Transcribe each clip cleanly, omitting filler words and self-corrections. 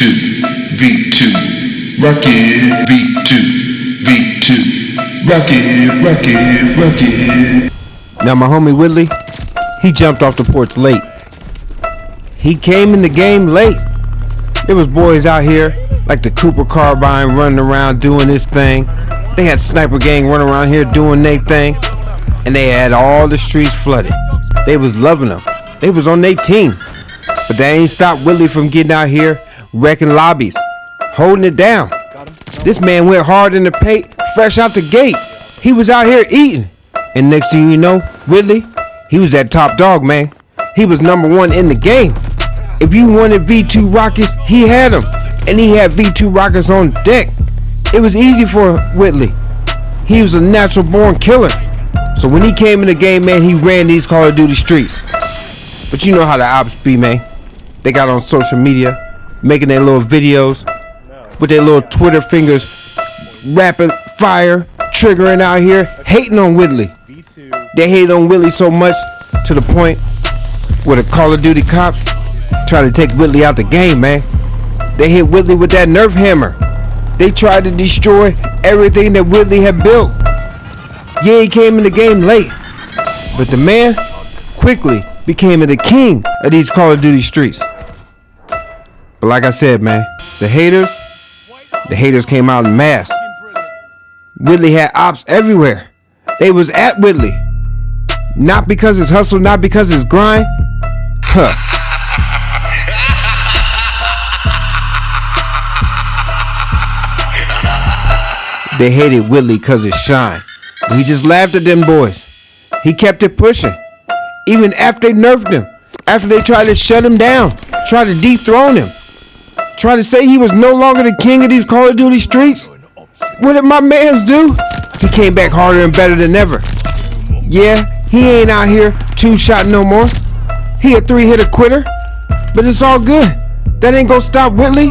V2, rocket, V2, rocket. Now my homie Whitley, he jumped off the porch late. He came in the game late. There was boys out here like the Cooper Carbine running around doing this thing. They had Sniper Gang running around here doing their thing. And they had all the streets flooded. They was loving them. They was on their team. But they ain't stopped Whitley from getting out here wrecking lobbies, holding it down. This man went hard in the paint, fresh out the gate. He was out here eating. And next thing you know, Whitley, he was that top dog, man. He was #1 in the game. If you wanted V2 rockets, he had them. And he had V2 rockets on deck. It was easy for Whitley. He was a natural born killer. So when he came in the game, man, he ran these Call of Duty streets. But you know how the ops be, man. They got on social media, making their little videos with their little Twitter fingers, rapid fire, triggering out here, hating on Whitley. They hate on Whitley so much to the point where the Call of Duty cops try to take Whitley out the game, man. They hit Whitley with that NERF hammer. They tried to destroy everything that Whitley had built. Yeah, he came in the game late, but the man quickly became the king of these Call of Duty streets. But like I said, man, the haters came out in mass. Whitley had ops everywhere. They was at Whitley. Not because his hustle, not because his grind. They hated Whitley cause his shine. He just laughed at them boys. He kept it pushing. Even after they nerfed him. After they tried to shut him down. Tried to dethrone him. Tried to say he was no longer the king of these Call of Duty streets. What did my mans do? He came back harder and better than ever. Yeah, he ain't out here 2-shot no more. He a 3-hitter quitter. But it's all good. That ain't gonna stop Whitley.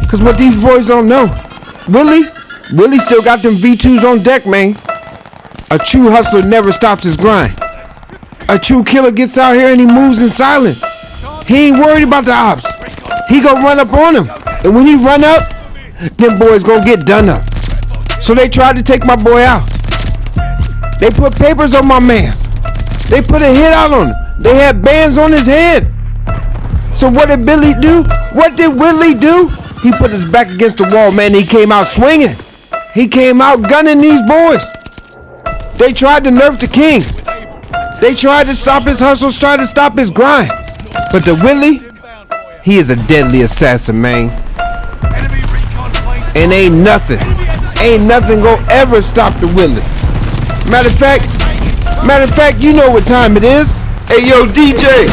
Cause what these boys don't know, Whitley still got them V2s on deck, man. A true hustler never stops his grind. A true killer gets out here and he moves in silence. He ain't worried about the ops. He gonna run up on them. And when he run up, them boys gonna get done up. So they tried to take my boy out. They put papers on my man. They put a hit out on him. They had bands on his head. So what did Billy do? What did Whitley do? He put his back against the wall, man. He came out swinging. He came out gunning these boys. They tried to nerf the king. They tried to stop his hustles, tried to stop his grind. But the Whitley, he is a deadly assassin, man. And ain't nothing gonna ever stop the Whitley. Matter of fact, you know what time it is. Hey yo, DJ,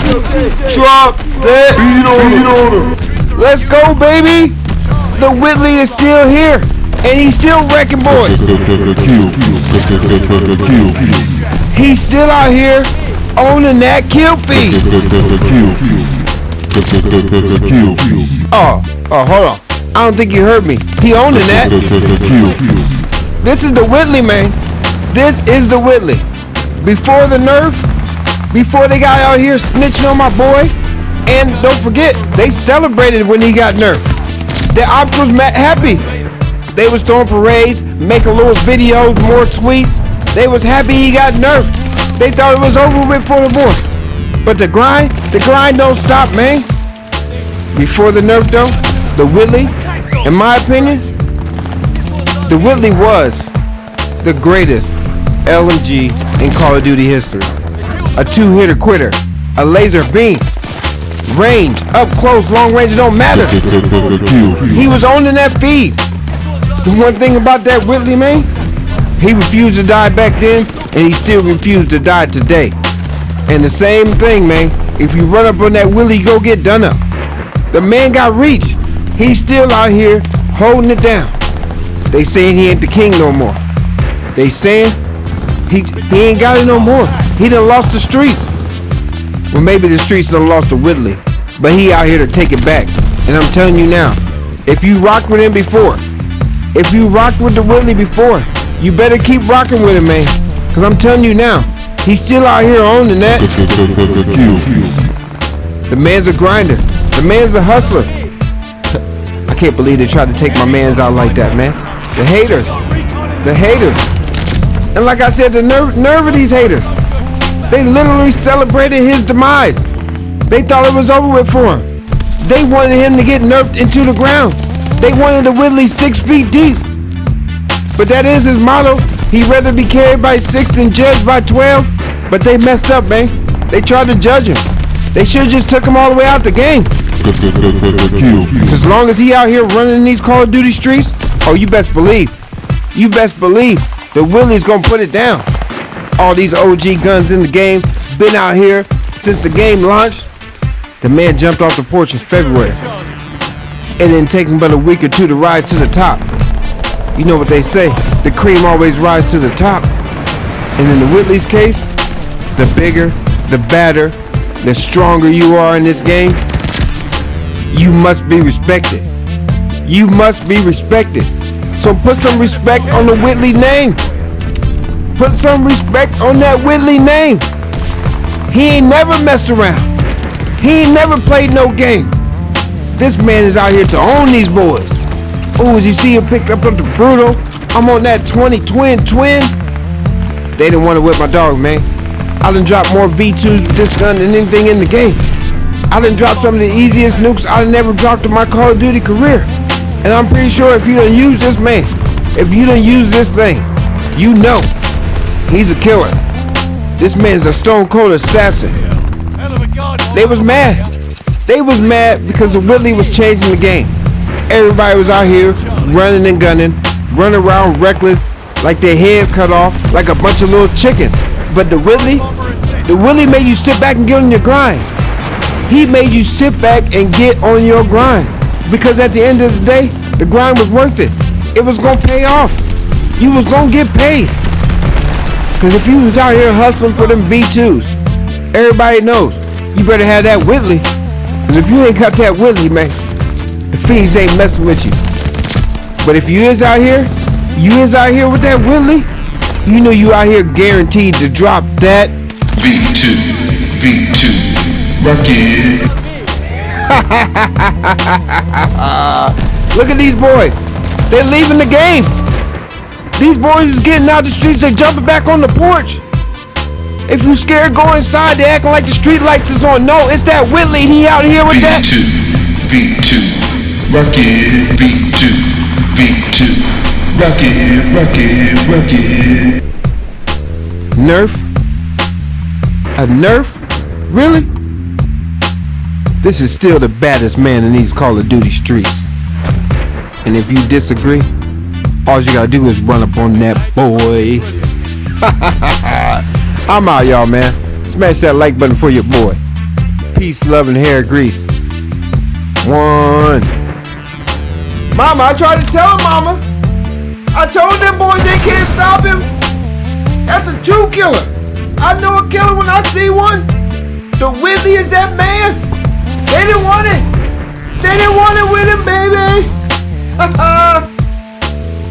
drop that beat on him. Let's go, baby. The Whitley is still here. And he's still wrecking boys. He's still out here owning that kill feed. Oh, hold on. I don't think you heard me. He owning that. This is the Whitley, man. This is the Whitley. Before the nerf, before they got out here snitching on my boy, and don't forget, they celebrated when he got nerfed. The ops was happy. They was throwing parades, making little videos, more tweets. They was happy he got nerfed. They thought it was over with for the boy. But the grind don't stop, man. Before the nerf though, the Whitley, in my opinion, the Whitley was the greatest LMG in Call of Duty history. A 2-hitter quitter, a laser beam, range, up close, long range, it don't matter. He was owning that feed. The one thing about that Whitley, man, he refused to die back then, and he still refused to die today. And the same thing, man, if you run up on that Whitley, you go get done up. The man got reach. He's still out here holding it down. They saying he ain't the king no more. They saying he ain't got it no more. He done lost the streets. Well, maybe the streets done lost the Whitley, but he out here to take it back. And I'm telling you now, if you rocked with him before, if you rocked with the Whitley before, you better keep rocking with him, man. Cause I'm telling you now, he's still out here owning that. The man's a grinder. The man's a hustler. I can't believe they tried to take my mans out like that, man. The haters. The haters. And like I said, the nerve of these haters. They literally celebrated his demise. They thought it was over with for him. They wanted him to get nerfed into the ground. They wanted the Whitley 6 feet deep. But that is his motto. He'd rather be carried by 6 than judged by 12. But they messed up, man. They tried to judge him. They should have just took him all the way out the game. Cause as long as he out here running these Call of Duty streets, oh, you best believe that Whitley's gonna put it down. All these OG guns in the game, been out here since the game launched. The man jumped off the porch in February. It didn't take him but a week or two to rise to the top. You know what they say, the cream always rises to the top. And in the Whitley's case, the bigger, the badder, the stronger you are in this game, you must be respected. You must be respected. So put some respect on the Whitley name. Put some respect on that Whitley name. He ain't never messed around. He ain't never played no game. This man is out here to own these boys. Ooh, as you see him picked up the Brutal, I'm on that 20 twin. They didn't want to whip my dog, man. I done dropped more V2s with this gun than anything in the game. I done dropped some of the easiest nukes I done never dropped in my Call of Duty career. And I'm pretty sure if you done use this man, if you done use this thing, you know he's a killer. This man's a stone cold assassin. They was mad. They was mad because the Whitley was changing the game. Everybody was out here running and gunning, running around reckless, like their heads cut off, like a bunch of little chickens. But the Whitley made you sit back and get on your grind. He made you sit back and get on your grind. Because at the end of the day, the grind was worth it. It was gonna pay off. You was gonna get paid. Cause if you was out here hustling for them V2s, everybody knows you better have that Whitley. Cause if you ain't got that Whitley, man, the fiends ain't messing with you. But if you is out here with that Whitley, you know you out here guaranteed to drop that V2, rock it. Look at these boys. They're leaving the game. These boys is getting out the streets. They're jumping back on the porch. If you scared, go inside. They acting like the street lights is on. No, it's that Whitley. He out here with that. V2, rock it. V2, rock it. NERF? A NERF? Really? This is still the baddest man in these Call of Duty streets. And if you disagree, all you gotta do is run up on that boy. I'm out, y'all, man. Smash that like button for your boy. Peace, love, and hair grease. One. Mama, I tried to tell him, Mama. I told them boys they can't stop him. That's a true killer. I know a killer when I see one. The Whitley is that man. They didn't want it. They didn't want it with him, baby.